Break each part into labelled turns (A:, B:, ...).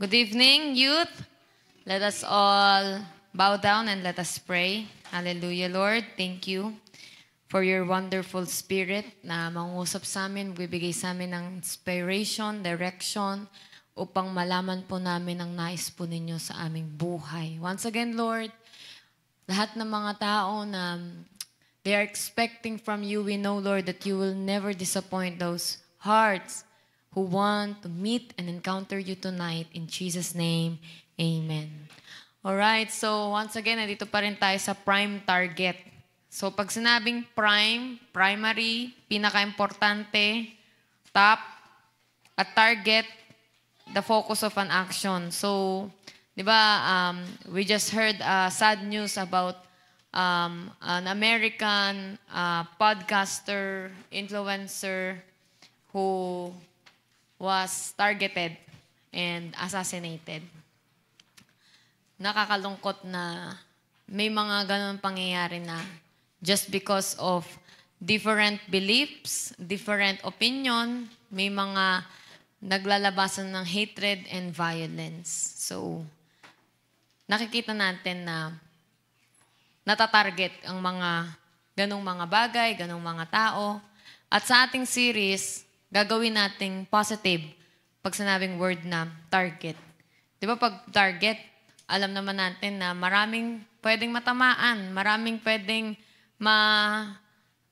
A: Good evening, youth. Let us all bow down and let us pray. Hallelujah, Lord. Thank you for your wonderful spirit na mangusap sa amin, bibigay sa amin ng inspiration, direction, upang malaman po namin ang nais po ninyo sa aming buhay. Once again, Lord, lahat ng mga tao na they are expecting from you, we know, Lord, that you will never disappoint those hearts who want to meet and encounter you tonight. In Jesus' name, amen. Alright, so once again, nandito pa rin tayo sa prime target. So pag sinabing prime, primary, pinaka-importante, top, at target, the focus of an action. So, di ba, we just heard sad news about an American podcaster, influencer, who was targeted and assassinated. Nakakalungkot na may mga ganun pangyayari na just because of different beliefs, different opinion, may mga naglalabasan ng hatred and violence. So, nakikita natin na natatarget ang mga ganung mga bagay, ganung mga tao. At sa ating series, gagawin nating positive pag sinabing word na target. Di ba pag target, alam naman natin na maraming pwedeng matamaan, maraming pwedeng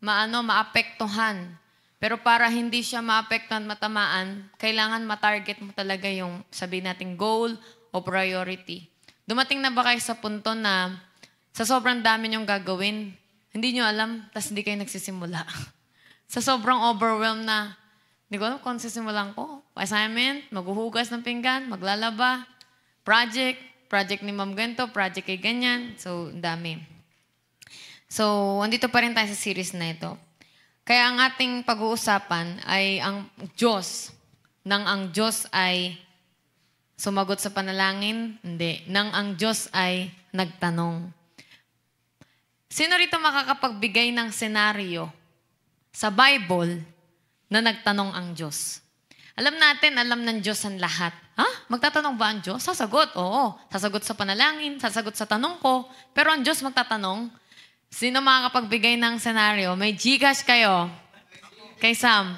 A: maapektuhan. Pero para hindi siya maapektuhan, matamaan, kailangan matarget mo talaga yung sabihin nating goal o priority. Dumating na ba kayo sa punto na sa sobrang dami niyong gagawin, hindi niyo alam, tas hindi kayo nagsisimula. Sa sobrang overwhelmed na, hindi ko alam kung sisimulan ko. Assignment, maghuhugas ng pinggan, maglalaba, project ni Ma'am ganito, project kay ganyan. So, dami. So, andito pa rin tayo sa series na ito. Kaya ang ating pag-uusapan ay ang Diyos. Nang ang Diyos ay sumagot sa panalangin? Hindi. Nang ang Diyos ay nagtanong. Sino rito makakapagbigay ng senaryo sa Bible na nagtanong ang Diyos? Alam natin, alam ng Diyos ang lahat. Ha? Magtatanong ba ang Diyos? Sasagot. Oo. Sasagot sa panalangin, sasagot sa tanong ko. Pero ang Diyos magtatanong. Sino makakapagbigay ng senaryo? May Gcash kayo. Kay Sam.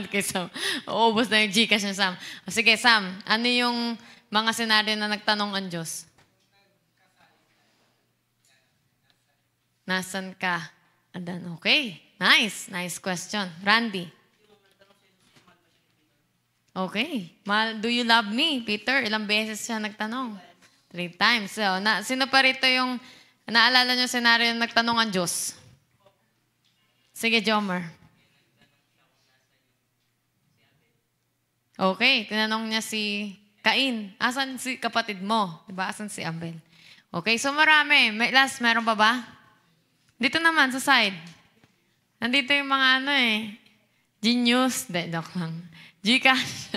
A: Kay Sam. Uubos na yung Gcash ni Sam. O sige, Sam. Ano yung mga senaryo na nagtanong ang Diyos? Nasaan ka? Adan, okay. Nice. Nice question. Randy. Okay. Do you love me? Peter, ilang beses siya nagtanong? 3 times. So, sino pa rito yung naalala niyo senaryo na nagtanong ang Diyos? Sige, Jomer. Okay. Tinanong niya si Cain. Asan si kapatid mo? Diba? Asan si Abel? Okay. So, marami. Meron pa ba? Dito naman, sa side. Nandito yung mga Genius. Joke lang. Gcash.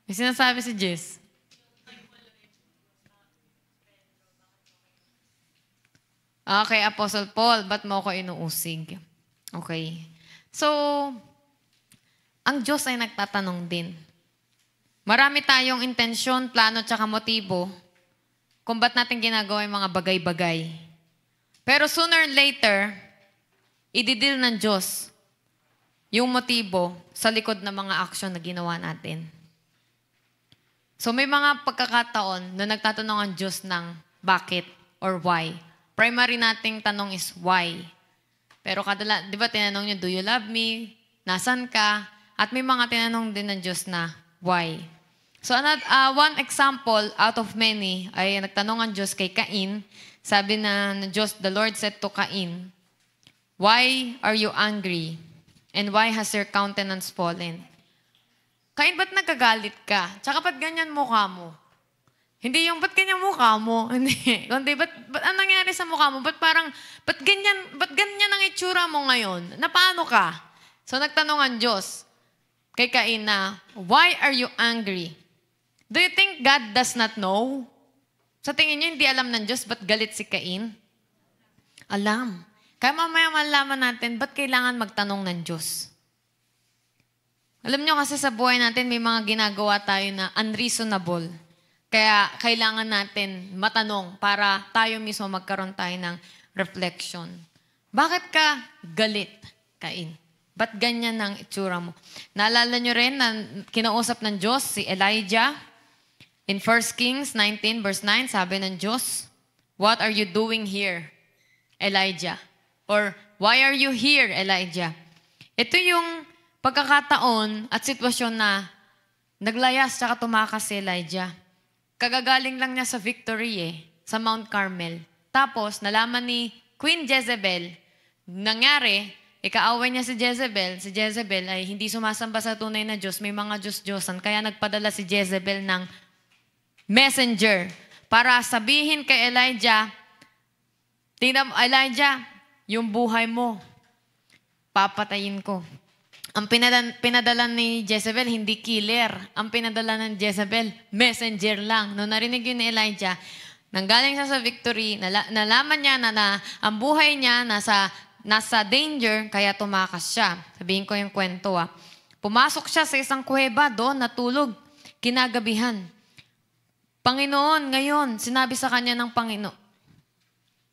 A: May sinasabi si Jess. Okay, Apostle Paul, ba't mo ako inuusig? Okay. So, ang Diyos ay nagtatanong din. Marami tayong intensyon, plano, tsaka motibo kung ba't natin ginagawa yung mga bagay-bagay. Pero sooner or later, ididil ng Diyos yung motibo sa likod ng mga aksyon na ginawa natin. So may mga pagkakataon na nagtatanong ang Diyos ng bakit or why. Primary nating tanong is why. Pero di ba tinanong niya, do you love me? Nasaan ka? At may mga tinanong din ng Diyos na why. So one example out of many ay nagtanong ang Diyos kay Cain. Sabi na ng Diyos, the Lord said to Cain, why are you angry? And why has your countenance fallen? Cain, ba't nagkagalit ka? Tsaka ba't ganyan mukha mo? Hindi yung ba't ganyan mukha mo? Hindi. Kundi ba't anong nangyari sa mukha mo? Ba't ganyan ang itsura mo ngayon? Na paano ka? So nagtanong ang Diyos kay Cain na, why are you angry? Do you think God does not know? Sa tingin niyo, hindi alam ng Diyos ba't galit si Cain? Alam. Kaya mamaya malaman natin, ba't kailangan magtanong ng Diyos? Alam nyo kasi sa buhay natin, may mga ginagawa tayo na unreasonable. Kaya kailangan natin matanong para tayo mismo magkaroon tayo ng reflection. Bakit ka galit, Cain? Ba't ganyan ang itsura mo? Naalala nyo rin na kinausap ng Diyos si Elijah. In 1 Kings 19 verse 9, sabi ng Diyos, "What are you doing here, Elijah?" Or, "Why are you here, Elijah?" Ito yung pagkakataon at sitwasyon na naglayas tsaka tumakas si Elijah. Kagagaling lang niya sa victory sa Mount Carmel. Tapos, nalaman ni Queen Jezebel, nangyari, ikaaway niya si Jezebel ay hindi sumasamba sa tunay na Diyos, may mga Diyos-Diyosan, kaya nagpadala si Jezebel ng messenger para sabihin kay Elijah, tingnan mo, Elijah, yung buhay mo, papatayin ko. Ang pinadala ni Jezebel, hindi killer. Ang pinadala ng Jezebel, messenger lang. Nung narinig yun ni Elijah, nanggaling siya sa victory, nalaman niya na ang buhay niya nasa danger, kaya tumakas siya. Sabihin ko yung kwento. Pumasok siya sa isang kuweba doon, natulog, kinagabihan. Panginoon, ngayon, sinabi sa kanya ng Panginoon,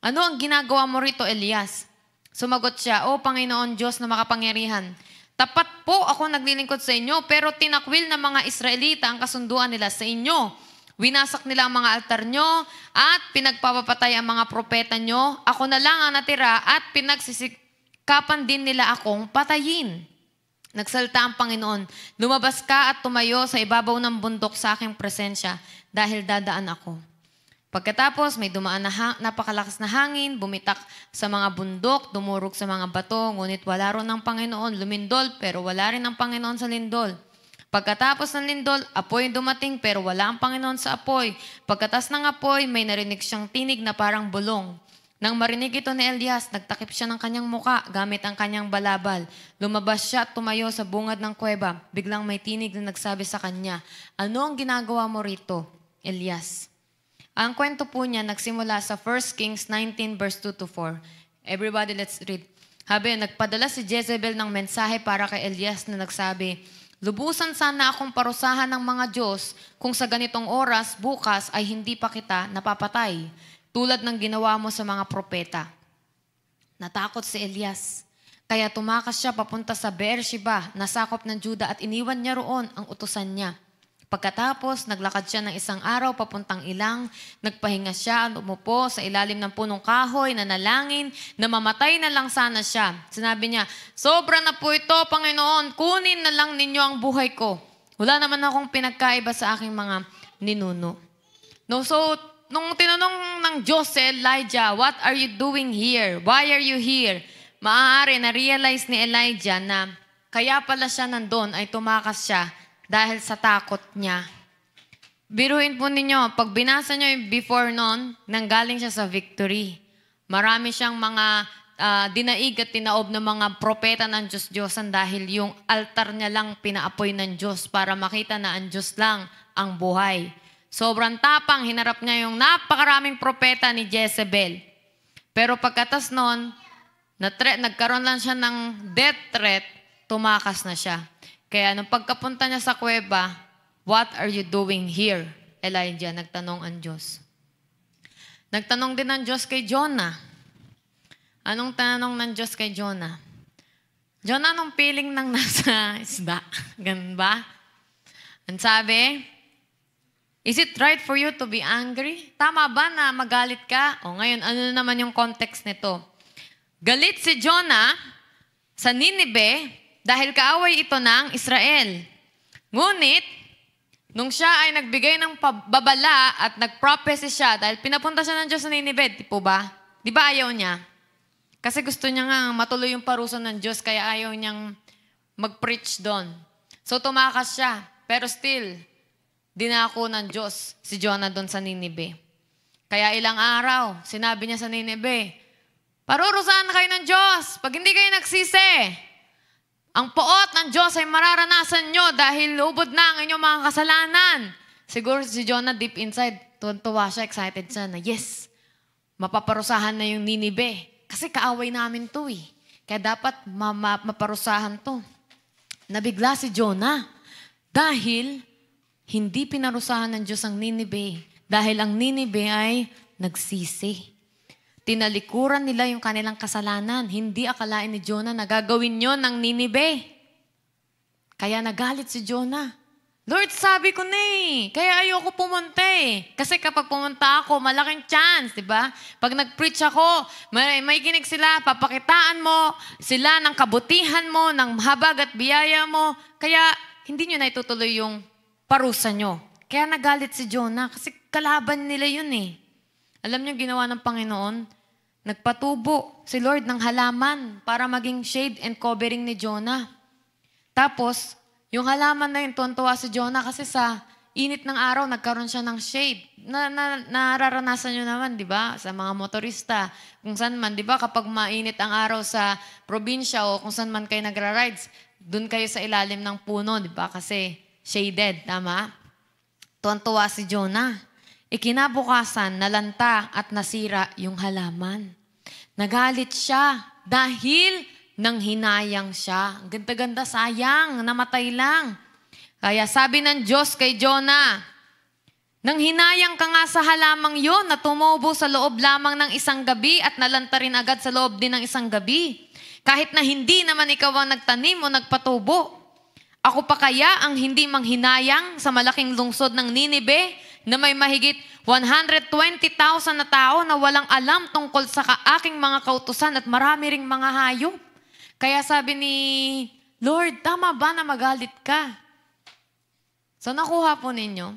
A: "Ano ang ginagawa mo rito, Elias?" Sumagot siya, "O Panginoon Diyos na makapangyarihan, tapat po ako naglilingkod sa inyo, pero tinakwil ng mga Israelita ang kasunduan nila sa inyo. Winasak nila ang mga altar nyo at pinagpapapatay ang mga propeta nyo. Ako na lang ang natira at pinagsisikapan din nila akong patayin." Nagsalita ang Panginoon, "Lumabas ka at tumayo sa ibabaw ng bundok sa aking presensya dahil dadaan ako." Pagkatapos, may dumaan na napakalakas na hangin, bumitak sa mga bundok, dumurog sa mga bato, ngunit wala ron ng Panginoon. Lumindol, pero wala rin ang Panginoon sa lindol. Pagkatapos ng lindol, apoy dumating, pero wala ang Panginoon sa apoy. Pagkatas ng apoy, may narinig siyang tinig na parang bulong. Nang marinig ito ni Elias, nagtakip siya ng kanyang muka gamit ang kanyang balabal. Lumabas siya at tumayo sa bungad ng kuweba. Biglang may tinig na nagsabi sa kanya, "Ano ang ginagawa mo rito, Elias?" Ang kwento po niya nagsimula sa 1 Kings 19 verse 2 to 4. Everybody, let's read. Habi, nagpadala si Jezebel ng mensahe para kay Elias na nagsabi, "Lubusan sana akong parusahan ng mga Diyos kung sa ganitong oras, bukas, ay hindi pa kita napapatay, tulad ng ginawa mo sa mga propeta." Natakot si Elias. Kaya tumakas siya papunta sa Beersheba, na sakop ng Juda, at iniwan niya roon ang utusan niya. Pagkatapos, naglakad siya ng isang araw papuntang ilang, nagpahinga siya at umupo sa ilalim ng punong kahoy, nanalangin, na mamatay na lang sana siya. Sinabi niya, "Sobra na po ito, Panginoon, kunin na lang ninyo ang buhay ko. Wala naman akong pinagkaiba sa aking mga ninuno." No, so, nung tinanong ng Diyos si Elijah, "What are you doing here? Why are you here?" Maaari na-realize ni Elijah na kaya pala siya nandun ay tumakas siya dahil sa takot niya. Biruin po ninyo, pag binasa nyo yung before noon, nanggaling siya sa victory. Marami siyang mga dinaig at tinaob ng mga propeta ng Diyos-Diyosan dahil yung altar niya lang pinaapoy ng Diyos para makita na ang Diyos lang ang buhay. Sobrang tapang, hinarap niya yung napakaraming propeta ni Jezebel. Pero pagkatas noon, nagkaroon lang siya ng death threat, tumakas na siya. Kaya nung pagkapunta niya sa kuweba, "What are you doing here, Elijah?" Nagtanong ang Diyos. Nagtanong din ang Diyos kay Jonah. Anong tanong ng Diyos kay Jonah? "Jonah, anong feeling ng nasa isda?" Ganun ba? Ang sabi, "Is it right for you to be angry?" Tama ba na magalit ka? O ngayon, ano naman yung context nito? Galit si Jonah sa Nineveh dahil kaaway ito ng Israel. Ngunit, nung siya ay nagbigay ng babala at nag-prophecy siya dahil pinapunta siya ng Diyos sa Nineveh, di po ba? Di ba ayaw niya? Kasi gusto niya nga matuloy yung parusa ng Diyos, kaya ayaw niyang mag-preach doon. So tumakas siya, pero still, dinako ng Diyos si Jonah doon sa Nineveh. Kaya ilang araw, sinabi niya sa Nineveh, "Parurusahan kayo ng Diyos pag hindi kayo nagsisi. Ang poot ng Diyos ay mararanasan nyo dahil lubod na ang inyong mga kasalanan." Siguro si Jonah deep inside, tuwa siya, excited siya na, yes, mapaparusahan na yung Nineveh. Kasi kaaway namin to eh. Kaya dapat maparusahan to. Nabigla si Jonah dahil hindi pinarusahan ng Diyos ang Ninive dahil ang Ninive ay nagsisi. Tinalikuran nila yung kanilang kasalanan. Hindi akalain ni Jonah na gagawin yon ng Ninive. Kaya nagalit si Jonah. Lord, sabi ko na kaya ayoko pumunta Kasi kapag pumunta ako, malaking chance, di ba? Pag nag-preach ako, may kinig sila, papakitaan mo sila ng kabutihan mo, ng habag at biyaya mo. Kaya hindi nyo na itutuloy yung parusa nyo. Kaya nagalit si Jonah kasi kalaban nila yun Alam nyo ginawa ng Panginoon? Nagpatubo si Lord ng halaman para maging shade and covering ni Jonah. Tapos, yung halaman na yun, tuwan-tuwa si Jonah kasi sa init ng araw, nagkaroon siya ng shade. Nararanasan nyo naman, di ba? Sa mga motorista, kung saan man, di ba? Kapag mainit ang araw sa probinsya o kung saan man kayo nagra-rides, dun kayo sa ilalim ng puno, di ba? Kasi shaded, tama? Tuwan-tuwa si Jonah. Ikinabukasan, nalanta at nasira yung halaman. Nagalit siya dahil nang hinayang siya. Ang ganda-ganda, sayang, namatay lang. Kaya sabi ng Diyos kay Jonah, nang hinayang ka nga sa halamang yon na tumubo sa loob lamang ng isang gabi at nalanta rin agad sa loob din ng isang gabi. Kahit na hindi naman ikaw ang nagtanim o nagpatubo. Ako pa kaya ang hindi manghinayang sa malaking lungsod ng Ninive na may mahigit 120,000 na tao na walang alam tungkol sa aking mga kautusan at marami ring mga hayop. Kaya sabi ni Lord, tama ba na magalit ka? So nakuha po ninyo,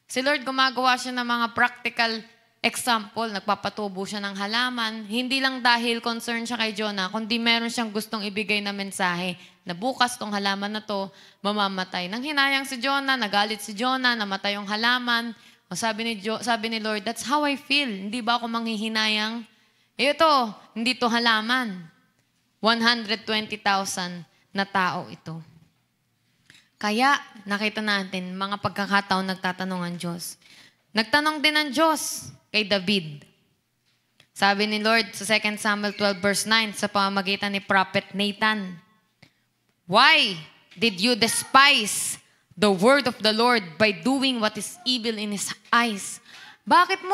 A: si Lord gumagawa siya ng mga practical example, nagpapatubo siya ng halaman, hindi lang dahil concern siya kay Jonah, kundi meron siyang gustong ibigay na mensahe na bukas tong halaman na to, mamamatay. Nang hinayang si Jonah, nagalit si Jonah, namatay yung halaman. O sabi ni Lord, that's how I feel. Hindi ba ako manghihinayang? Ito, hindi to halaman. 120,000 na tao ito. Kaya, nakita natin, mga pagkakataon nagtatanong ang Diyos. Nagtanong din ang Diyos kay David. Sabi ni Lord sa 2 Samuel 12 verse 9 sa pamamagitan ni Prophet Nathan, why did you despise the word of the Lord by doing what is evil in His eyes? Bakit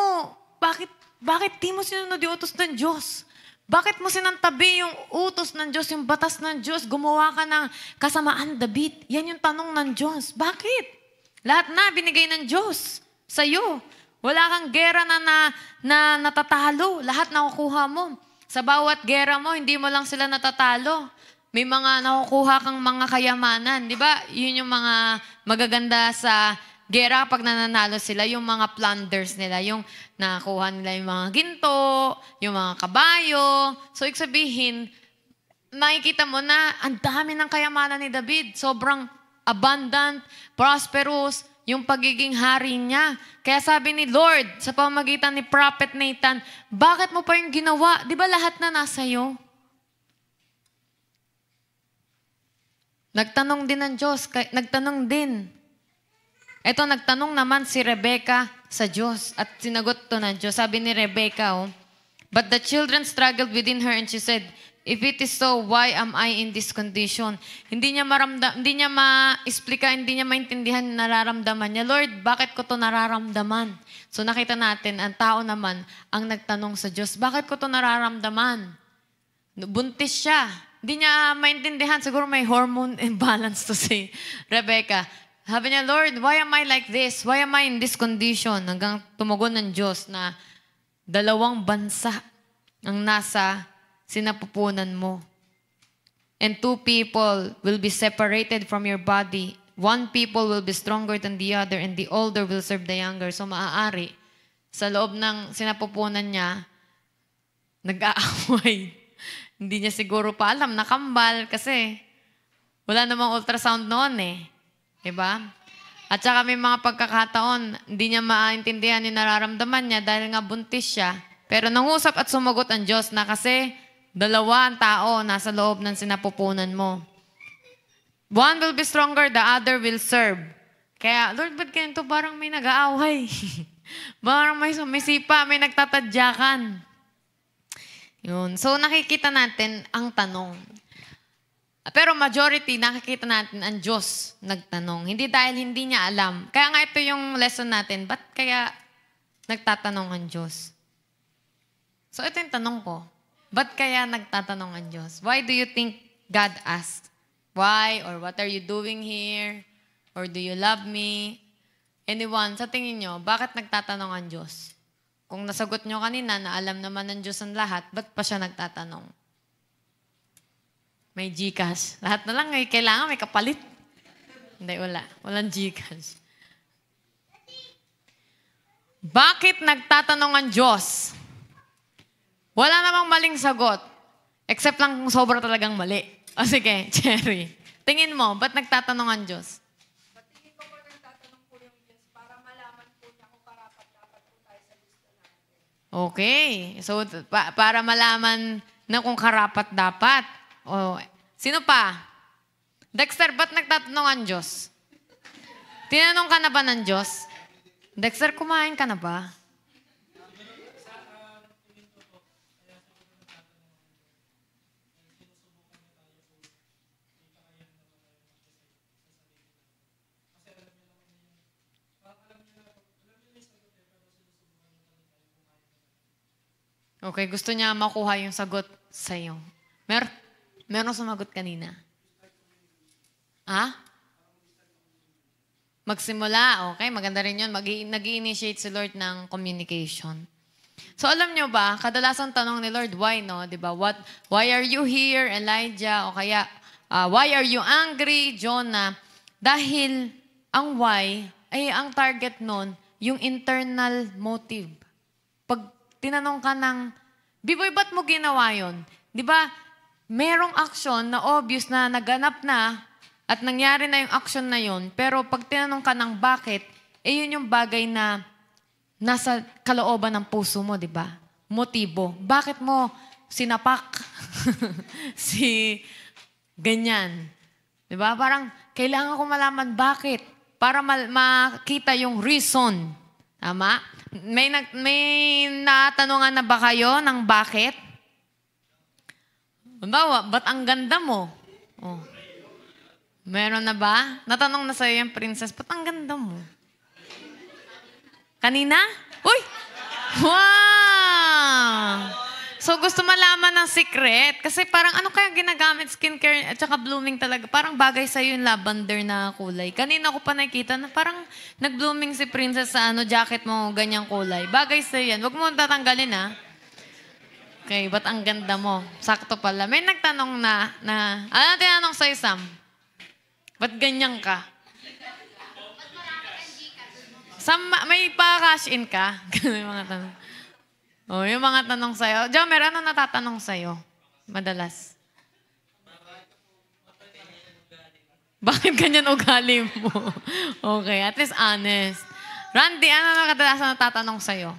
A: di mo sinunod yung utos ng Diyos? Bakit mo sinantabi yung utos ng Diyos, yung batas ng Diyos? Gumawa ka ng kasamaan, David. Yan yung tanong ng Diyos. Bakit? Lahat na binigay ng Diyos sa'yo. Wala kang gera na natatalo. Lahat nakukuha mo. Sa bawat gera mo, hindi mo lang sila natatalo. May mga nakukuha kang mga kayamanan. Di ba? Yun yung mga magaganda sa gera pag nananalo sila, yung mga plunders nila, yung nakuha nila yung mga ginto, yung mga kabayo. So, ibig sabihin, makikita mo na ang dami ng kayamanan ni David. Sobrang abundant, prosperous, yung pagiging hari niya. Kaya sabi ni Lord, sa pamamagitan ni Prophet Nathan, bakit mo pa yung ginawa? Di ba lahat na nasa iyo? Nagtanong din ng Diyos, nagtanong din. Ito, nagtanong naman si Rebecca sa Diyos at sinagot to ng Diyos. Sabi ni Rebecca, but the children struggled within her and she said, if it is so, why am I in this condition? Hindi niya ma-explica, hindi niya maintindihan yung nararamdaman niya. Lord, bakit ko to nararamdaman? So nakita natin, ang tao naman ang nagtanong sa Diyos, bakit ko to nararamdaman? Buntis siya. Hindi niya maintindihan, siguro may hormone imbalance to si Rebecca. Sabi niya, Lord, why am I like this? Why am I in this condition? Hanggang tumugon ng Diyos na 2 bansa ang nasa sinapupunan mo. And 2 people will be separated from your body. 1 people will be stronger than the other and the older will serve the younger. So maaari, sa loob ng sinapupunan niya, nag-aaway. Hindi niya siguro pa alam, nakambal kasi wala namang ultrasound noon Diba? At saka may mga pagkakataon, hindi niya maintindihan yung nararamdaman niya dahil nga buntis siya. Pero nangusap at sumagot ang Diyos na kasi 2 ang tao nasa loob ng sinapupunan mo. 1 will be stronger, the other will serve. Kaya, Lord, ba't ganito? Parang may nag-aaway. Parang may sumisipa, may nagtatadyakan. Yun. So, nakikita natin ang tanong. Pero majority, nakikita natin ang Diyos nagtanong. Hindi dahil hindi niya alam. Kaya nga ito yung lesson natin. Ba't kaya nagtatanong ang Diyos? So ito yung tanong ko. Ba't kaya nagtatanong ang Diyos? Why do you think God asked? Why? Or what are you doing here? Or do you love me? Anyone, sa tingin nyo, bakit nagtatanong ang Diyos? Kung nasagot nyo kanina na alam naman ng Diyos ang lahat, ba't pa siya nagtatanong? May GCash. Lahat na lang, kailangan may kapalit. Hindi, wala. Walang GCash. Bakit nagtatanong ang Diyos? Wala namang maling sagot. Except lang kung sobra talagang mali. O sige, Cherry. Tingin mo, ba't nagtatanong ang Diyos?
B: Tingin ko po nagtatanong po yung Diyos para malaman po niya kung karapat-dapat po tayo sa gusto natin.
A: Okay. So, para malaman na kung karapat-dapat. O, sino pa? Dexter, ba't nagtatanong ang Diyos? Tinanong ka na ba ng Diyos? Dexter, kumain ka na ba? Okay, gusto niya makuha yung sagot sa'yo. Meron sumagot kanina? Ha? Magsimula, okay. Maganda rin yun. Nag-i-initiate si Lord ng communication. So alam nyo ba, kadalasan tanong ni Lord, why, no? Diba? Why are you here, Elijah? O kaya, why are you angry, Jonah? Dahil ang why, ay ang target nun, yung internal motive. Pag tinanong ka ng, Biboy, ba't mo ginawa yun? Di ba, merong action na obvious na naganap na at nangyari na yung action na yun, pero pag tinanong ka ng bakit, yun yung bagay na nasa kalooban ng puso mo, di ba? Motibo. Bakit mo sinapak si ganyan? Di ba? Parang kailangan ko malaman bakit para makita yung reason. Tama? May natanungan na ba kayo ng bakit? Bawa, ba't ang ganda mo? Oh. Meron na ba? Natanong na sa'yo yung princess, ba't ang ganda mo? Kanina? Uy! Wow! So gusto malaman ng secret. Kasi parang ano kaya ginagamit skincare at saka blooming talaga. Parang bagay sa'yo yung lavender na kulay. Kanina ko pa nakikita na parang nag-blooming si princess sa jacket mo, ganyang kulay. Bagay sa'yo yan. Huwag mo tatanggalin ha. Okay, ba't ang ganda mo? Sakto pala. May nagtanong ano tinanong sa'yo, Sam? Ba't ganyan ka? Sam, may pa-cash in ka? Ganun yung mga tanong. Oh, yung mga tanong sa'yo. Jomer, ano natatanong sa'yo? Madalas. Bakit ganyan ugali mo? Okay, at least honest. Randy, ano kadalasan natatanong sa'yo?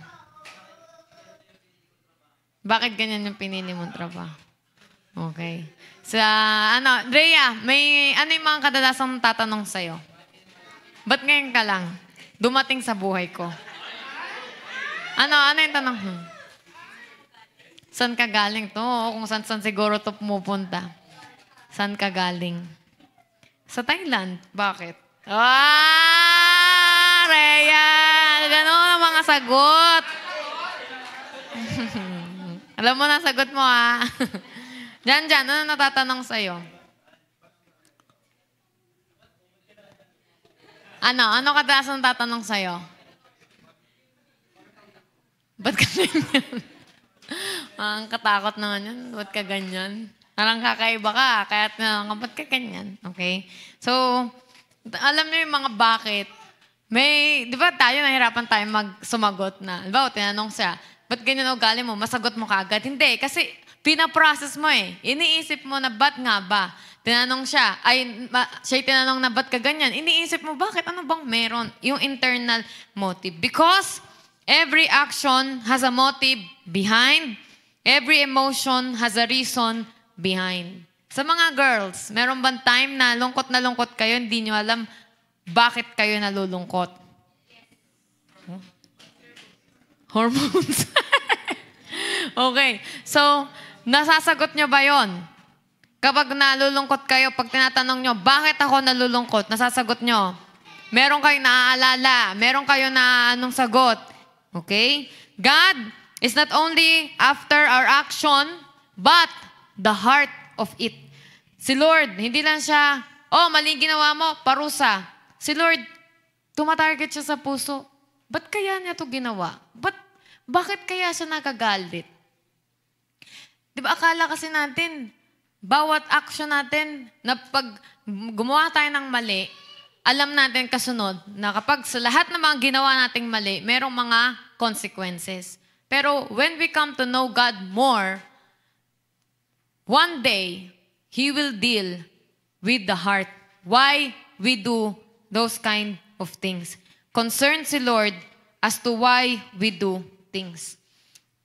A: Bakit ganyan yung pinili mong trabaho? Okay. Drea, ano yung mga kadalasang natatanong sa'yo? Ba't ngayon ka lang? Dumating sa buhay ko. Ano yung tanong? Saan ka galing to? O kung saan siguro to pumupunta. Saan ka galing? Sa Thailand. Bakit? Rhea! Ganon ang mga sagot. Alam mo na sagot mo, ha? Diyan, ano natatanong sa'yo? Ano kadalasan tatanong sa'yo? Ba't ka ganyan? Ang katakot naman yan. Ba't ka ganyan? Parang kakaiba ka. Kaya ba't ka ganyan? Okay? So, alam niyo yung mga bakit. Di ba tayo, nahirapan tayo sumagot na. Di ba, tinanong siya, ba't ganyan ugali mo? Masagot mo kaagad. Hindi, kasi pinaprocess mo eh. Iniisip mo na ba't nga ba? Tinanong siya, siya tinanong na ba't ka ganyan? Iniisip mo, bakit? Ano bang meron? Yung internal motive. Because every action has a motive behind. Every emotion has a reason behind. Sa mga girls, meron bang time na lungkot kayo, hindi nyo alam bakit kayo nalulungkot? Hormones. Okay. So, nasasagot nyo ba yon? Kapag nalulungkot kayo, pag tinatanong nyo, bakit ako nalulungkot? Nasasagot nyo. Meron kayong naaalala. Meron kayo na anong sagot. Okay? God is not only after our action, but the heart of it. Si Lord, hindi lang siya, mali ginawa mo, parusa. Si Lord, tumatarget siya sa puso. Ba't kaya niya ito ginawa? Bakit kaya siya nagagalit? Di ba akala kasi natin, bawat action natin, na pag gumawa tayo ng mali, alam natin kasunod na kapag sa lahat ng mga ginawa nating mali, merong mga consequences. Pero when we come to know God more, one day, He will deal with the heart. Why we do those kind of things. Concerned si Lord as to why we do things.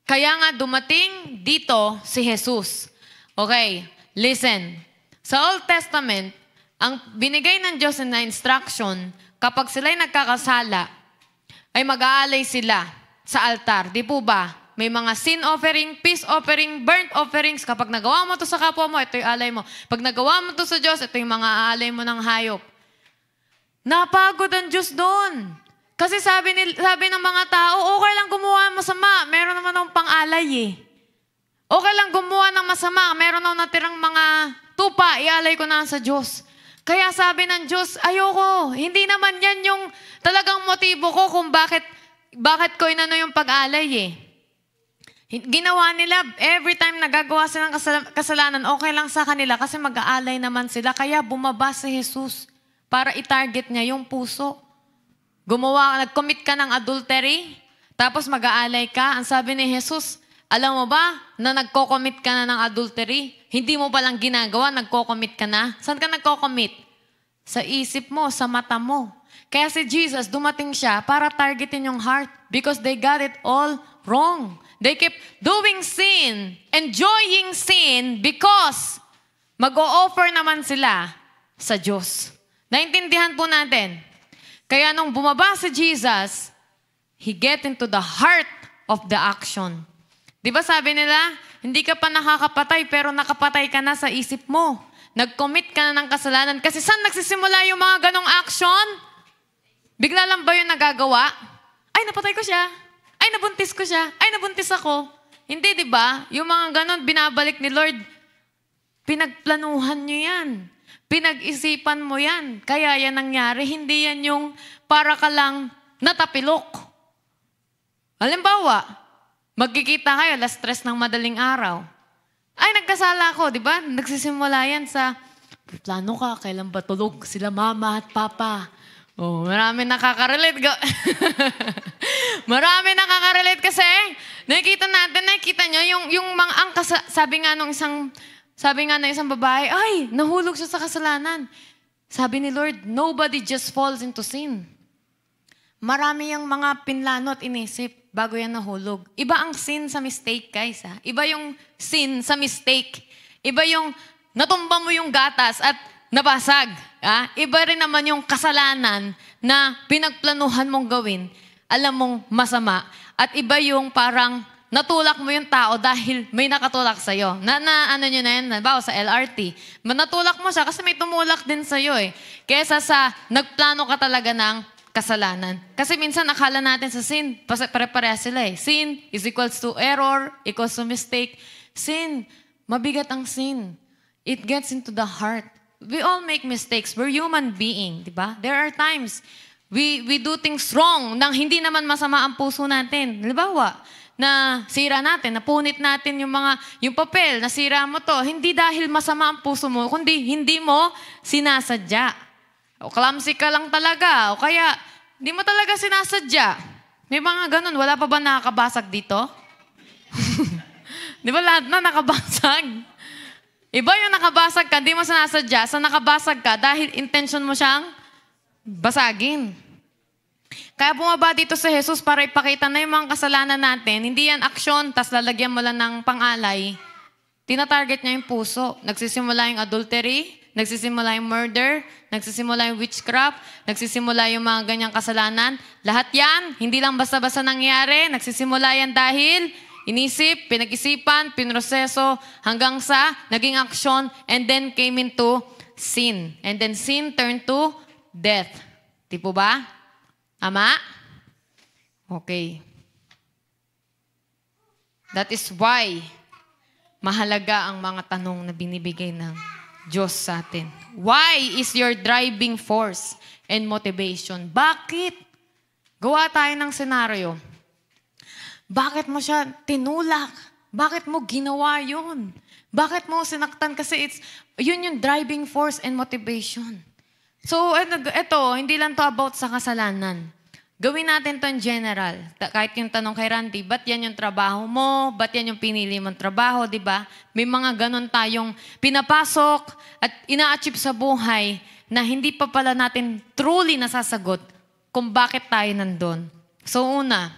A: Kaya nga dumating dito si Jesus. Okay, listen. Sa Old Testament, ang binigay ng Diyos na instruction, kapag sila'y nagkakasala, ay mag-aalay sila sa altar. Di po ba? May mga sin offering, peace offering, burnt offerings. Kapag nagawa mo to sa kapwa mo, ito yung alay mo. Pag nagawa mo to sa Diyos, ito yung mga aalay mo ng hayop. Napagod ang Diyos doon. Kasi sabi ng mga tao, okay lang gumawa ng masama. Meron naman akong pang-alay eh. Okay lang gumawa ng masama. Meron akong natirang mga tupa. Ialay ko na sa Diyos. Kaya sabi ng Diyos, ayoko. Hindi naman yan yung talagang motibo ko kung bakit ko inano yung pag-alay eh. Ginawa nila, every time nagagawa sila ng kasalanan, okay lang sa kanila kasi mag-aalay naman sila. Kaya bumaba si Jesus para i-target niya yung puso. Nag-commit ka ng adultery, tapos mag-aalay ka. Ang sabi ni Jesus, alam mo ba na nagko-commit ka na ng adultery? Hindi mo palang ginagawa, nagko-commit ka na. Saan ka nagko-commit? Sa isip mo, sa mata mo. Kaya si Jesus, dumating siya para targetin yung heart because they got it all wrong. They keep doing sin, enjoying sin because mag-o-offer naman sila sa Diyos. Naintindihan po natin. Kaya nung bumaba si Jesus, He get into the heart of the action. Di ba sabi nila, hindi ka pa nakakapatay pero nakapatay ka na sa isip mo. Nag-commit ka na ng kasalanan. Kasi saan nagsisimula yung mga ganong action? Bigla lang ba yung nagagawa? Ay, napatay ko siya. Ay, nabuntis ko siya. Ay, nabuntis ako. Hindi, di ba? Yung mga ganon, binabalik ni Lord. Pinagplanuhan nyo yan. Pinag-isipan mo yan. Kaya yan nangyari. Hindi yan yung para ka lang natapilok. Halimbawa, magkikita kayo, alas 3 ng madaling araw. Ay, nagkasala ako, di ba? Nagsisimula yan sa, plano ka, kailan ba tulog sila mama at papa? Oh, marami nakaka-relate. Marami nakaka-relate kasi nakikita nyo, yung mga, sabi nga ng isang babae, ay, nahulog siya sa kasalanan. Sabi ni Lord, nobody just falls into sin. Marami yung mga pinlano at inisip bago yan nahulog. Iba ang sin sa mistake, guys. Ha? Iba yung sin sa mistake. Iba yung natumba mo yung gatas at nabasag. Ha? Iba rin naman yung kasalanan na pinagplanuhan mong gawin, alam mong masama. At iba yung parang natulak mo yung tao dahil may nakatulak sa'yo. Ano nyo na yan, bawa sa LRT. Natulak mo siya kasi may tumulak din sa'yo eh. Kesa sa nagplano ka talaga ng kasalanan. Kasi minsan akala natin sa sin, pare-pareha sila eh. Sin is equals to error, equals to mistake. Sin, mabigat ang sin. It gets into the heart. We all make mistakes. We're human being, di ba? There are times we do things wrong nang hindi naman masama ang puso natin. Halimbawa, na sira natin, napunit natin yung papel, nasira mo to. Hindi dahil masama ang puso mo, kundi hindi mo sinasadya. O clumsy ka lang talaga. O kaya, hindi mo talaga sinasadya. May mga ganun. Wala pa ba nakakabasag dito? Di ba lahat na nakabasag? Iba yung nakabasag ka, hindi mo sinasadya. Sa nakabasag ka, dahil intention mo siyang basagin. Kaya bumaba dito si Jesus para ipakita na yung mga kasalanan natin. Hindi yan aksyon, tas lalagyan mo lang ng pangalay. Tinatarget niya yung puso. Nagsisimula yung adultery, nagsisimula yung murder, nagsisimula yung witchcraft, nagsisimula yung mga ganyang kasalanan. Lahat yan, hindi lang basta-basta nangyari. Nagsisimula yan dahil Inisip, pinag-isipan, pinroseso, hanggang sa naging action, and then came into sin. And then sin turned to death. Di po ba? Tama? Okay. That is why mahalaga ang mga tanong na binibigay ng Diyos sa atin. Why is your driving force and motivation? Bakit? Gawa tayo ng senaryo. Bakit mo siya tinulak? Bakit mo ginawa yun? Bakit mo sinaktan? Kasi yun yung driving force and motivation. So, ito, hindi lang to about sa kasalanan. Gawin natin to in general. Kahit yung tanong kay Randy, ba't yan yung trabaho mo? Ba't yan yung pinili mong trabaho? Diba? May mga ganon tayong pinapasok at ina-achieve sa buhay na hindi pa pala natin truly nasasagot kung bakit tayo nandun. So, una,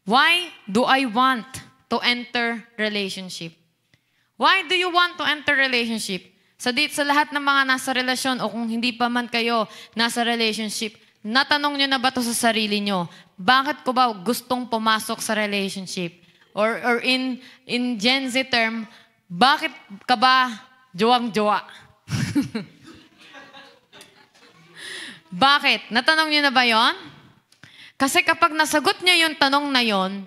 A: why do I want to enter relationship? Why do you want to enter relationship? Sa lahat ng mga nasa relasyon o kung hindi pa man kayo nasa relationship, natanong nyo na ba to sa sarili nyo? Bakit ko ba gustong pumasok sa relationship? Or in Gen Z term, bakit ka ba jowang-jowa? Bakit? Natanong nyo na ba yon? Kasi kapag nasagot nyo yung tanong na yon,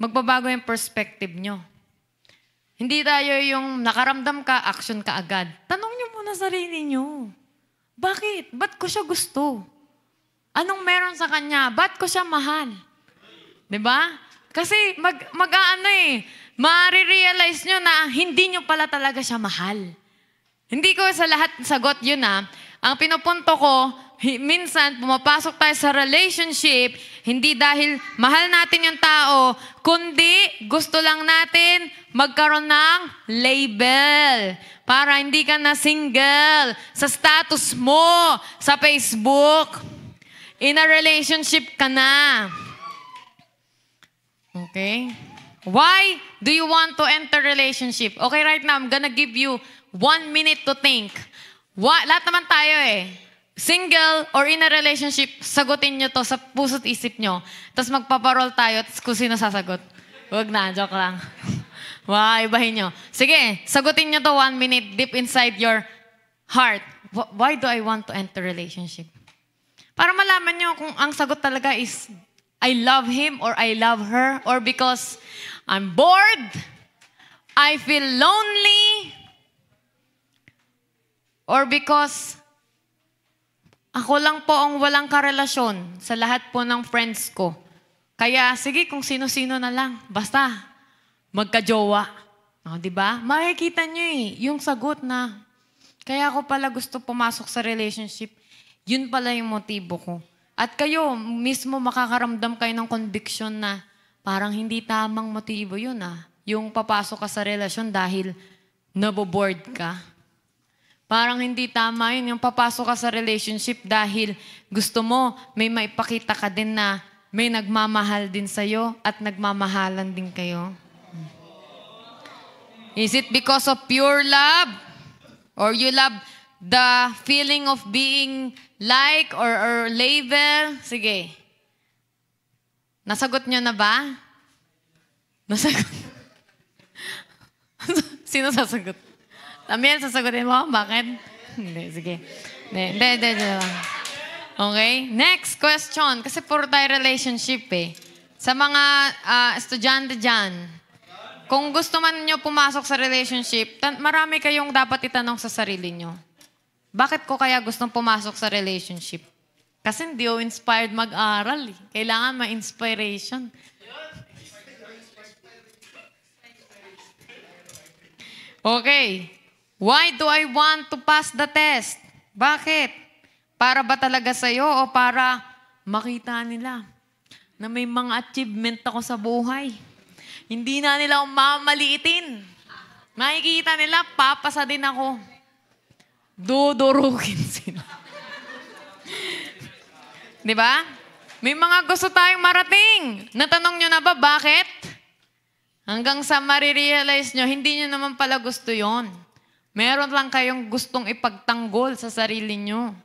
A: magbabago yung perspective nyo. Hindi tayo yung nakaramdam ka, action ka agad. Tanong nyo muna sarili nyo. Bakit? Ba't ko siya gusto? Anong meron sa kanya? Ba't ko siya mahal? Diba? Kasi ma-realize nyo na hindi nyo pala talaga siya mahal. Hindi ko sa lahat sagot yun Ang pinupunto ko, minsan pumapasok tayo sa relationship, hindi dahil mahal natin yung tao, kundi gusto lang natin magkaroon ng label. Para hindi ka na single sa status mo sa Facebook. In a relationship ka na. Okay? Why do you want to enter relationship? Okay, right now, I'm gonna give you 1 minute to think. Lahat naman tayo single or in a relationship, sagutin nyo to sa puso't isip nyo. Tapos magpaparol tayo, tapos kung sino sasagot. Huwag na, joke lang. Ibahin nyo. Sige, sagutin nyo to 1 minute deep inside your heart. Why do I want to enter relationship? Para malaman nyo kung ang sagot talaga is, I love him or I love her, or because I'm bored, I feel lonely, or because ako lang po ang walang karelasyon sa lahat po ng friends ko. Kaya sige kung sino-sino na lang. Basta magka-jowa. Diba? Makikita nyo yung sagot na kaya ako pala gusto pumasok sa relationship. Yun pala yung motibo ko. At kayo mismo makakaramdam kayo ng conviction na parang hindi tamang motibo yun Yung papasok ka sa relasyon dahil naboboard ka. Parang hindi tama yun. Yung papasok ka sa relationship dahil gusto mo, may maipakita ka din na may nagmamahal din sa'yo at nagmamahalan din kayo. Is it because of pure love? Or you love the feeling of being like or label? Sige. Nasagot nyo na ba? Nasagot. Sino sasagot? Tamihan, sasagutin mo? Bakit? Hindi, sige. Hindi. Okay? Next question. Kasi puro tayo relationship Sa mga estudyante dyan, kung gusto man nyo pumasok sa relationship, marami kayong dapat itanong sa sarili nyo. Bakit ko kaya gustong pumasok sa relationship? Kasi hindi ako inspired mag-aral. Kailangan ma-inspiration. Okay. Why do I want to pass the test? Bakit? Para ba talaga sa'yo o para makita nila na may mga achievement ako sa buhay? Hindi na nila ako mamaliitin. Makikita nila, papasa din ako. Dudurugin sila. Diba? May mga gusto tayong marating. Natanong nyo na ba, bakit? Hanggang sa marirealize nyo, hindi nyo naman pala gusto yon. Meron lang kayong gustong ipagtanggol sa sarili nyo.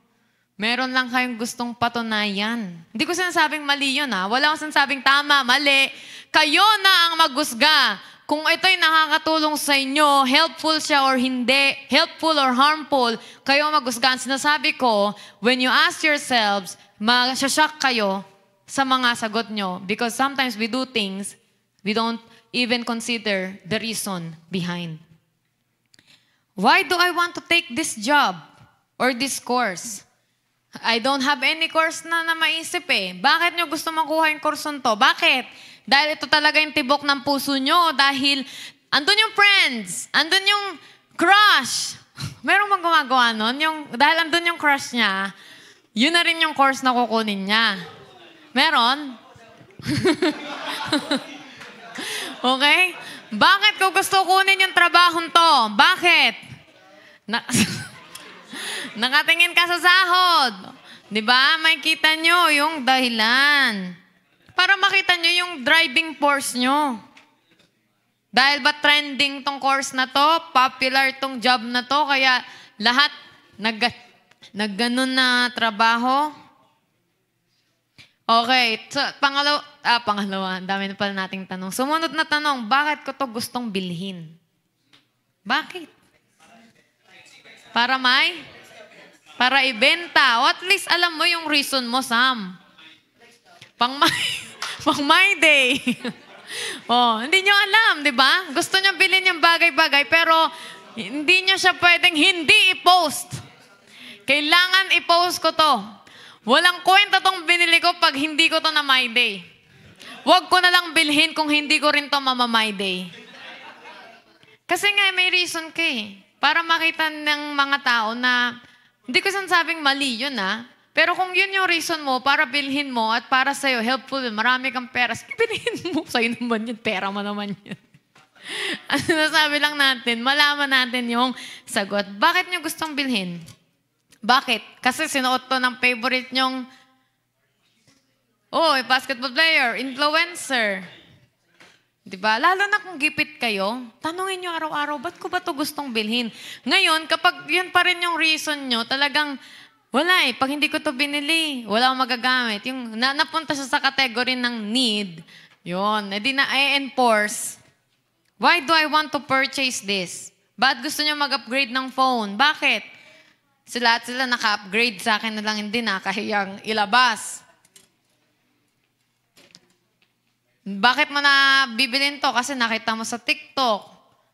A: Meron lang kayong gustong patunayan. Hindi ko sinasabing mali yun ha. Wala akong sinasabing tama, mali. Kayo na ang maghusga. Kung ito'y nakakatulong sa inyo, helpful siya or hindi, helpful or harmful, kayo ang maghusga. Ang sinasabi ko, when you ask yourselves, masyashock kayo sa mga sagot nyo. Because sometimes we do things, we don't even consider the reason behind. Why do I want to take this job or this course? I don't have any course na maisip eh. Bakit nyo gusto makuha yung course to? Bakit? Dahil ito talaga yung tibok ng puso nyo. Dahil andun yung friends. Andun yung crush. Merong bang gumagawa nun? Dahil andun yung crush niya, yun na rin yung course na kukunin niya. Meron? Okay? Bakit ko gusto kunin yung trabahong to? Bakit? Nakatingin ka sa sahod. Diba? May kita nyo yung dahilan. Para makita nyo yung driving force nyo. Dahil ba trending tong course na to? Popular tong job na to? Kaya lahat nagganon na trabaho? Okay. So, pangalawa. Ang dami na pala nating tanong. Sumunod na tanong, bakit ko to gustong bilhin? Bakit? Para ibenta. O at least alam mo yung reason mo, Sam. Pang my day. Hindi nyo alam, di ba? Gusto nyo bilhin yung bagay-bagay, pero hindi nyo siya pwedeng hindi i-post. Kailangan i-post ko to. Walang kwenta tong binili ko pag hindi ko to na my day. Huwag ko na lang bilhin kung hindi ko rin to my day. Kasi nga may reason ka eh. Para makita ng mga tao na, hindi ko sinasabing mali yun ah. Pero kung yun yung reason mo, para bilhin mo at para sa'yo, helpful, marami kang pera, bilhin mo. Sa'yo naman yun, pera mo naman yun. Ang sinasabi lang natin, malaman natin yung sagot. Bakit nyo gustong bilhin? Bakit? Kasi sinuot to ng favorite nyong, basketball player, influencer. Diba? Lalo na kung gipit kayo, tanungin nyo araw-araw, ba't ko ba to gustong bilhin? Ngayon, kapag yun pa rin yung reason nyo, talagang, wala eh. Pag hindi ko to binili, wala akong magagamit. Yung napunta siya sa category ng need, yun, edi na i-enforce. Why do I want to purchase this? Ba't gusto nyo mag-upgrade ng phone? Bakit? Sila naka-upgrade sa akin na lang hindi nakahiyang ilabas. Bakit mo na bibilin to? Kasi nakita mo sa TikTok.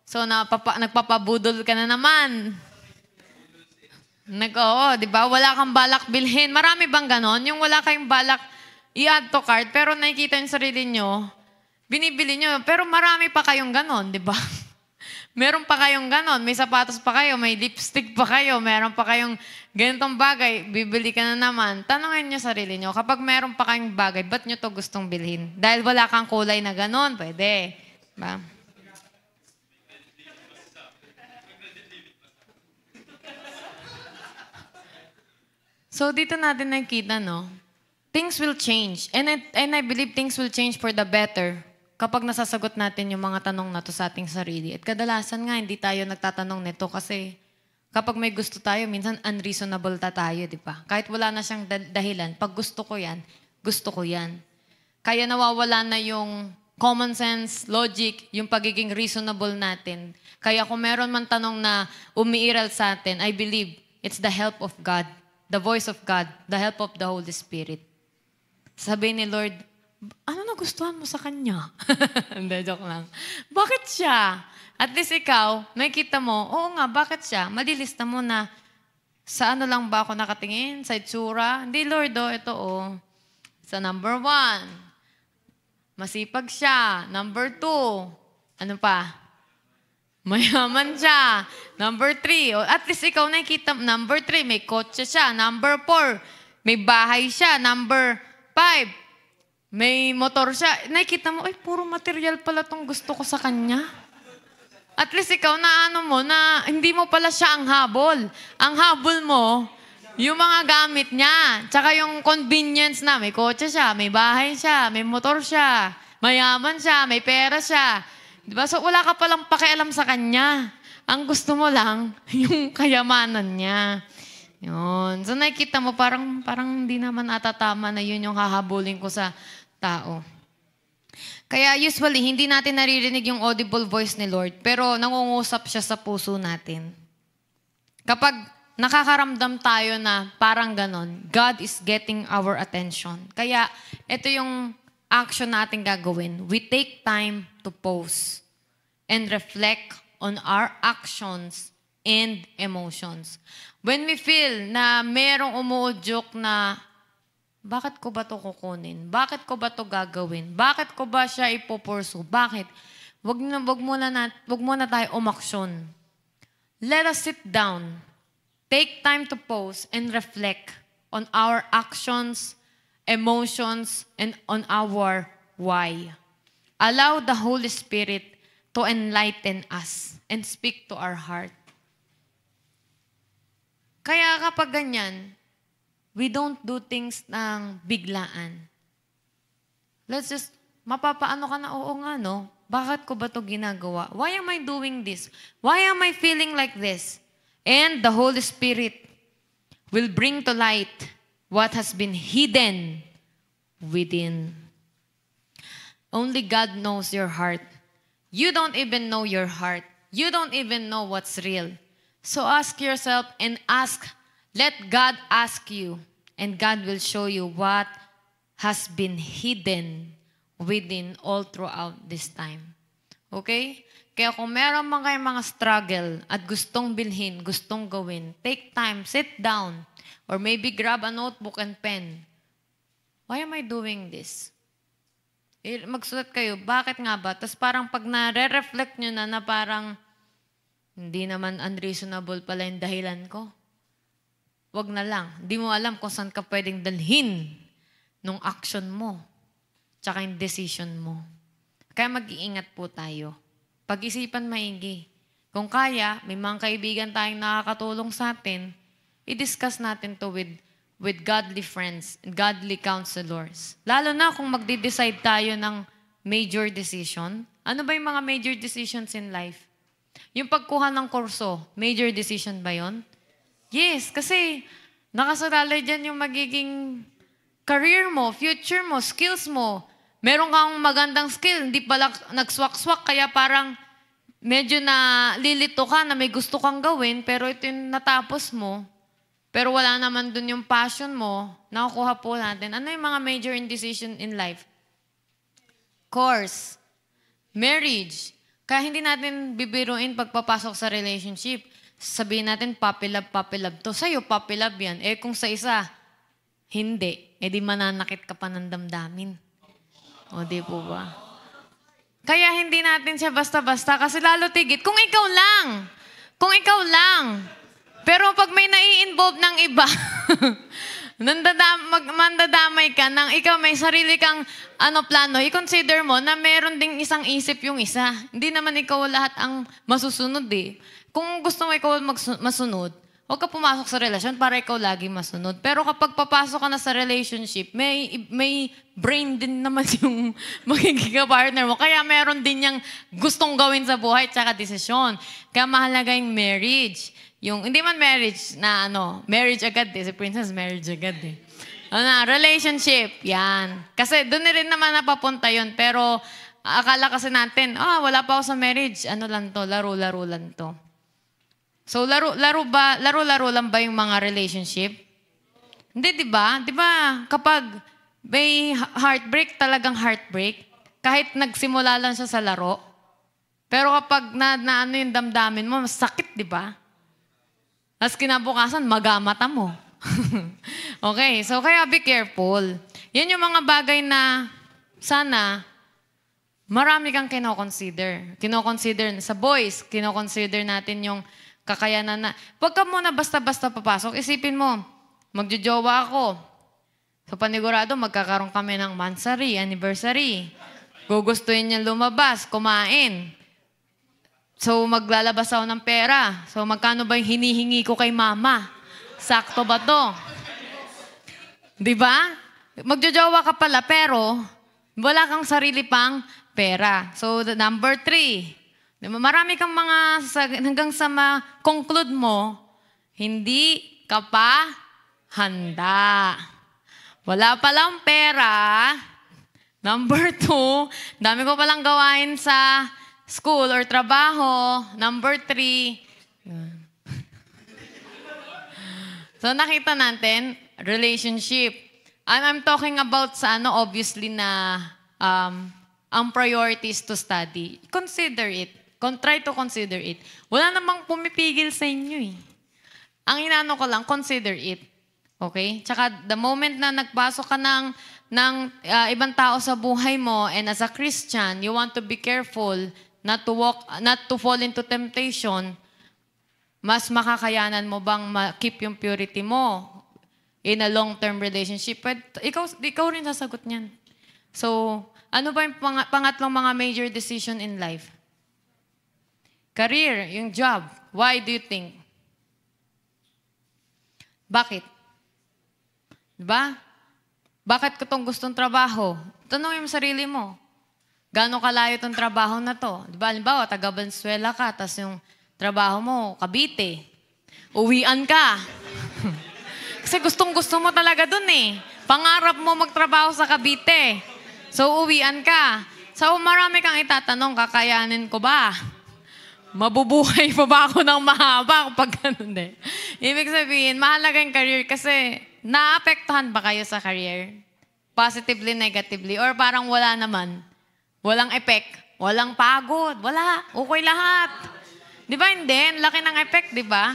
A: So, nagpapabudol ka na naman. Di ba? Wala kang balak bilhin. Marami bang ganon? Yung wala kayong balak i-add to cart, pero nakikita yung sarili nyo, binibili nyo. Pero marami pa kayong ganon, di ba? Meron pa kayong ganon. May sapatos pa kayo, may lipstick pa kayo, meron pa kayong ganitong bagay, bibili ka na naman. Tanungin nyo sarili nyo, kapag meron pa kayong bagay, ba't nyo to gustong bilhin? Dahil wala kang kulay na ganon, pwede. Diba? So, dito natin nakikita, no? Things will change. And I believe things will change for the better kapag nasasagot natin yung mga tanong na to sa ating sarili. At kadalasan nga, hindi tayo nagtatanong nito kasi kapag may gusto tayo, minsan unreasonable tayo, di ba? Kahit wala na siyang dahilan, pag gusto ko yan, gusto ko yan. Kaya nawawala na yung common sense, logic, yung pagiging reasonable natin. Kaya kung meron man tanong na umiiral sa atin, I believe it's the help of God, the voice of God, the help of the Holy Spirit. Sabi ni Lord, ano nagustuhan mo sa Kanya? Hindi, joke lang. Bakit siya? At least ikaw, nakikita mo, oo nga, bakit siya? Malilista mo na, sa ano lang ba ako nakatingin? Sa itsura? Hindi, Lord, ito Sa number 1, masipag siya. Number 2, ano pa? Mayaman siya. Number 3, at least ikaw nakikita, number 3, may kotse siya. Number 4, may bahay siya. Number 5, may motor siya. Nakikita mo, ay, puro material pala tong gusto ko sa kanya. At least ikaw na na hindi mo pala siya ang habol. Ang habol mo, yung mga gamit niya. Tsaka yung convenience na, may kotse siya, may bahay siya, may motor siya, mayaman siya, may pera siya. Diba? So wala ka palang pakialam sa kanya. Ang gusto mo lang, yung kayamanan niya. Yun. So nakikita mo, parang hindi naman ata tama na yun yung hahabulin ko sa tao. Kaya usually, hindi natin naririnig yung audible voice ni Lord, pero nangungusap siya sa puso natin. Kapag nakakaramdam tayo na parang ganon, God is getting our attention. Kaya ito yung action natin gagawin. We take time to pause and reflect on our actions and emotions. When we feel na merong umuudyok na, bakit ko ba ito kukunin? Bakit ko ba ito gagawin? Bakit ko ba siya ipopursu? Bakit? Wag muna tayo umaksyon. Let us sit down. Take time to pause and reflect on our actions, emotions, and on our why. Allow the Holy Spirit to enlighten us and speak to our heart. Kaya kapag ganyan, we don't do things ng biglaan. Let's just, mapapaano ka na, oo nga no, bakit ko ba ito ginagawa? Why am I doing this? Why am I feeling like this? And the Holy Spirit will bring to light what has been hidden within. Only God knows your heart. You don't even know your heart. You don't even know what's real. So ask yourself and let God ask you, and God will show you what has been hidden within all throughout this time. Okay? Kaya kung meron man kayong mga struggle at gustong bilhin, gustong gawin, take time, sit down, or maybe grab a notebook and pen. Why am I doing this? Magsulat kayo, bakit nga ba? Tapos parang pag nare-reflect nyo na parang, hindi naman unreasonable pala yung dahilan ko. Wag na lang. Hindi mo alam kung saan ka pwedeng dalhin nung action mo. Tsaka yung decision mo. Kaya mag-iingat po tayo. Pag-isipan maigi. Kung kaya, may mga kaibigan tayong nakakatulong sa atin, i-discuss natin to with godly friends and godly counselors. Lalo na kung magde-decide tayo ng major decision. Ano ba yung mga major decisions in life? Yung pagkuha ng kurso, major decision ba yon? Yes, kasi nakasalalay dyan yung magiging career mo, future mo, skills mo. Meron kang magandang skill, hindi pala nagswak-swak, kaya parang medyo na lilito ka na may gusto kang gawin, pero ito yung natapos mo, pero wala naman dun yung passion mo, nakukuha po natin. Ano yung mga major decision in life? Course, marriage. Kaya hindi natin bibiruin pagpapasok sa relationship. Sabihin natin, puppy love to. Sa'yo, puppy love yan. Eh kung sa isa, hindi. Eh di mananakit ka pa ng damdamin. O di po ba? Kaya hindi natin siya basta-basta kasi lalo tigit. Kung ikaw lang. Pero pag may nai-involve ng iba, mandadamay ka nang ikaw may sarili kang plano, i-consider mo na meron ding isang isip yung isa. Hindi naman ikaw lahat ang masusunod eh. Kung gusto mo ikaw masunod, huwag ka pumasok sa relasyon para ikaw lagi masunod. Pero kapag papasok ka na sa relationship, may brain din naman yung magiging partner mo. Kaya meron din yung gustong gawin sa buhay tsaka desisyon. Kaya mahalaga yung marriage. Hindi man marriage na marriage agad eh. Si Princess marriage agad eh. Relationship, yan. Kasi doon rin naman napapunta yun. Pero akala kasi natin, wala pa ako sa marriage. Laro-laro lang to. So, laro lang ba yung mga relationship? Hindi, di ba? Di ba, kapag may heartbreak, talagang heartbreak, kahit nagsimula lang siya sa laro, pero kapag yung damdamin mo, masakit, di ba? Tapos kinabukasan, magamata mo. Okay, so kaya be careful. Yan yung mga bagay na sana marami kang kinoconsider. Sa boys, kinoconsider natin yung kakayanan na. Huwag ka muna basta-basta papasok. Isipin mo, magjojowa ako. So panigurado, magkakaroon kami ng mansary, anniversary. Gugustuhin niya lumabas, kumain. So maglalabas ako ng pera. So magkano ba yung hinihingi ko kay mama? Sakto ba to? Di ba? Magjojowa ka pala, pero wala kang sarili pang pera. So number 3, marami kang hanggang sa ma-conclude mo, hindi ka pa handa. Wala palang pera. Number 2, dami ko palang gawain sa school or trabaho. Number 3, so nakita natin, relationship. I'm talking about sa obviously na ang priorities to study. Consider it. Try to consider it. Wala namang pumipigil sa inyo eh. Ang inano ko lang, consider it. Okay? Tsaka the moment na nagpasok ka ng ibang tao sa buhay mo, and as a Christian, you want to be careful not to fall into temptation, mas makakayanan mo bang keep yung purity mo in a long-term relationship? But ikaw rin sasagot niyan. So, ano ba yung pangatlong mga major decision in life? Career, yung job. Why do you think? Bakit? Diba? Bakit ko itong gustong trabaho? Tanongin mo sarili mo. Gaano kalayo itong trabaho na to? Diba? Halimbawa, taga Valenzuela ka, tas yung trabaho mo, Cavite. Uwian ka. Kasi gustong-gusto mo talaga dun eh. Pangarap mo magtrabaho sa Cavite. So, uwian ka. So, marami kang itatanong, kakayanin ko ba? Mabubuhay pa ba ako ng mahaba kapag ganun eh? Ibig sabihin, mahalaga yung career kasi naapektuhan ba kayo sa career? Positively, negatively? Or parang wala naman? Walang effect? Walang pagod? Wala. Okay lahat. Di ba hindi? Laki ng effect, di ba?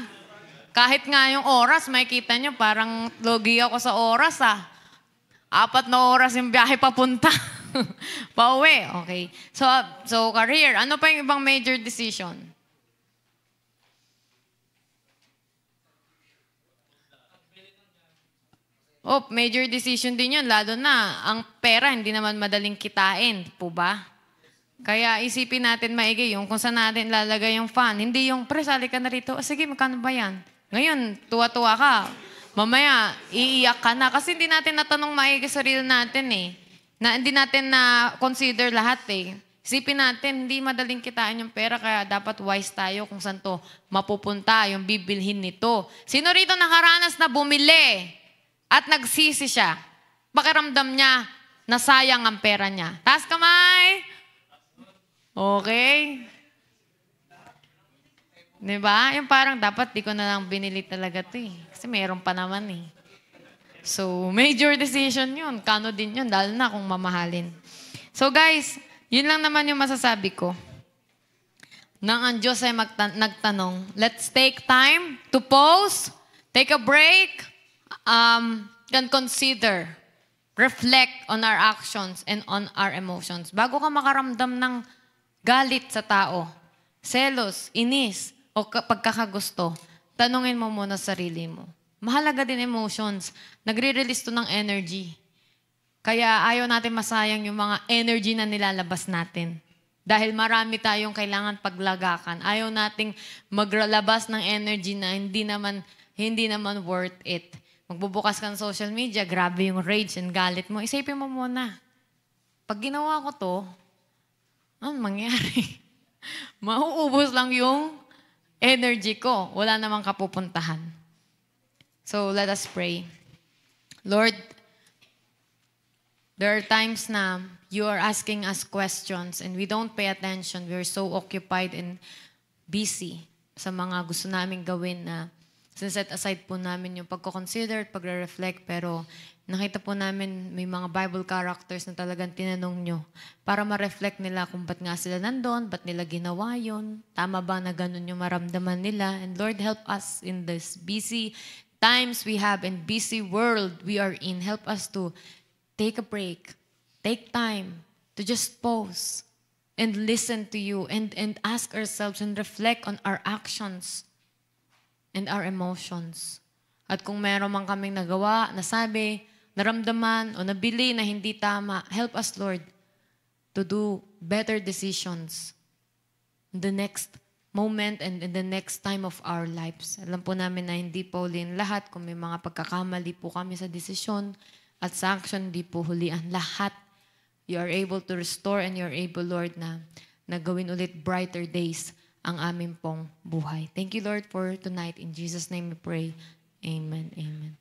A: Kahit nga yung oras, makikita nyo, parang logi ako sa oras 4 na oras yung biyahe papunta. Pauwi. Okay. So career. Ano pa yung ibang major decision? Major decision din yun. Lalo na, ang pera hindi naman madaling kitain. Po ba? Kaya isipin natin maigi yung kung saan natin lalagay yung fund. Hindi yung, pre, sali ka na rito. Sige, magkano ba yan? Ngayon, tuwa-tuwa ka. Mamaya, iiyak ka na. Kasi hindi natin natanong maigi sa sarili natin eh. Hindi natin na-consider lahat eh. Isipin natin, hindi madaling kitain yung pera, kaya dapat wise tayo kung saan to mapupunta, yung bibilhin nito. Sino rito nakaranas na bumili at nagsisi siya? Pakiramdam niya, nasayang ang pera niya. Taas kamay! Okay? Diba? Yung parang dapat di ko na lang binili talaga to eh. Kasi mayroon pa naman eh. So, major decision yun. Kano din yun, lalo na kung mamahalin. So guys, yun lang naman yung masasabi ko. Nang ang Diyos ay nagtanong, let's take time to pause, take a break, and consider, reflect on our actions and on our emotions. Bago ka makaramdam ng galit sa tao, selos, inis, o pagkakagusto, tanungin mo muna sarili mo. Mahalaga din emotions. Nagre-release to ng energy. Kaya ayaw natin masayang yung mga energy na nilalabas natin. Dahil marami tayong kailangan paglagakan. Ayaw nating maglabas ng energy na hindi naman worth it. Magbubukas ka ng social media, grabe yung rage and galit mo. Isipin mo muna, pag ginawa ko to, ano mangyari? Mauubos lang yung energy ko. Wala namang kapupuntahan. So, let us pray. Lord, there are times na you are asking us questions and we don't pay attention. We're so occupied and busy sa mga gusto namin gawin na sineset aside po namin yung pagko-consider at pagre-reflect, pero nakita po namin may mga Bible characters na talagang tinanong nyo para ma-reflect nila kung ba't nga sila nandun, ba't nila ginawa yun, tama ba na ganun yung maramdaman nila. And Lord, help us in this busy times we have and busy world we are in. Help us to take a break, take time to just pause and listen to you and ask ourselves and reflect on our actions and our emotions. At kung meron man kaming nagawa, nasabi, naramdaman, o nabili na hindi tama, help us, Lord, to do better decisions in the next moment and in the next time of our lives. Alam po namin na hindi po huliin lahat. Kung may mga pagkakamali po kami sa desisyon at sa action, hindi po hulian lahat. You are able to restore and you are able, Lord, na gawin ulit brighter days ang aming pong buhay. Thank you, Lord, for tonight. In Jesus' name we pray. Amen. Amen.